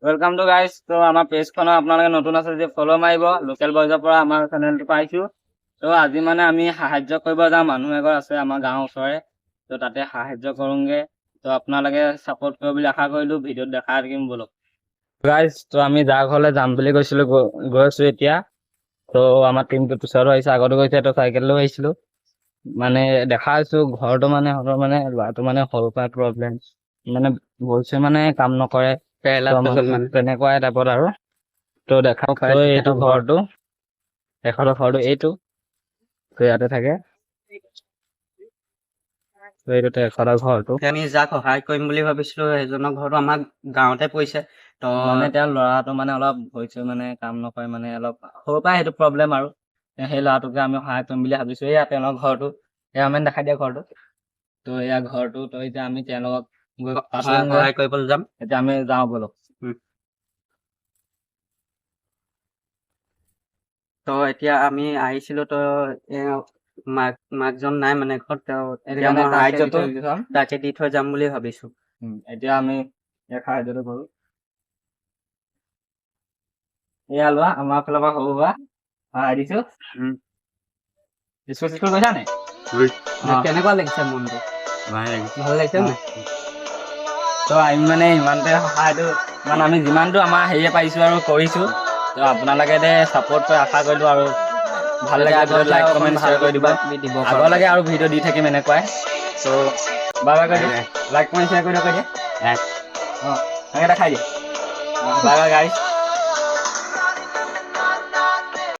Welcome to guys. তো আমাৰ পেজখন আপোনালোকে নতুন আছে যদি ফলো মাৰিব। লোকেল বয়জৰ পৰা আমাৰ চেনেলটো পাইছো। তো আজি মানে আমি সাহায্য কৰিব যাওঁ। মানুহ এঘৰ আছে আমাৰ গাঁৱৰ ওচৰে, তো তাতে সাহায্য কৰোঁগে। তো আপোনালোকে ছাপোৰ্ট কৰিব বুলি আশা কৰিলো। ভিডিঅ'ত দেখাই থাকিম বলক গাইস। তো আমি যাৰ ঘৰলৈ যাম বুলি কৈছিলো, গৈছো এতিয়া। তো আমাৰ টিমটো পিছতো আহিছে, আগতো গৈছে। তো চাইকেল লৈ আহিছিলো। মানে দেখা হৈছো ঘৰটো মানে সিহঁতৰ মানে ল'ৰাটো মানে সৰুৰ পৰা প্ৰব্লেম, মানে বলছে মানে কাম নকৰে, তেনেকুৱাই টাইপত আৰু। তো দেখা তো এইটো ঘৰটো, এখনৰ ঘৰটো এইটো। তো ইয়াতে থাকে। তো এইটো এখনৰ ঘৰটো। আমি যাক সহায় কৰিম বুলি ভাবিছিলো সেইজনৰ ঘৰটো আমাৰ গাঁৱতে পৰিছে। তো মানে তেওঁৰ ল'ৰাটো মানে অলপ হৈছে, মানে কাম নকৰে, মানে অলপ সৰুৰ পৰাই সেইটো প্ৰব্লেম আৰু। সেই ল'ৰাটোকে আমি সহায় কৰিম বুলি ভাবিছো। এয়া তেওঁৰ ঘৰটো, এয়া মানে দেখাই দিয়া ঘৰটো। তো এয়া ঘৰটো। তো এতিয়া আমি তেওঁলোকক সহায় কৰিবলৈ যাম। এতিয়া আমি যাওঁ বলক। তো এতিয়া আমি আহিছিলো, তো মাকজন নাই মানে ঘৰত। এতিয়া মই সাহায্যটো তাকে দি থৈ যাম বুলি ভাবিছো। এতিয়া আমি সাহায্যটো কৰো। এয়া লোৱা, আমাৰ ফালৰ পৰা সৰু হোৱা সহায় দিছো। স্কুল গৈছা নে? কেনেকুৱা লাগিছে মনটো? ভাল লাগিছে নে? তো আমি মানে ইমানতে সহায়টো, মানে আমি যিমানটো আমাৰ হেৰিয়ে পাৰিছো আৰু কৰিছো। তো আপোনালোকে ছাপোৰ্ট কৰি আশা কৰিলো, আৰু ভাল লাগে ভিডিঅ'ত লাইক কমেণ্ট শ্বেয়াৰ কৰি দিব। আগলৈকে আৰু ভিডিঅ' দি থাকিম এনেকুৱাই। তো বাই বাই কৰি দিয়ে, লাইক কমেণ্ট শ্বেয়াৰ কৰি দিয়ে। অঁ, এনেকৈ দেখাই দিয়ে। বাই বাই গাইছ।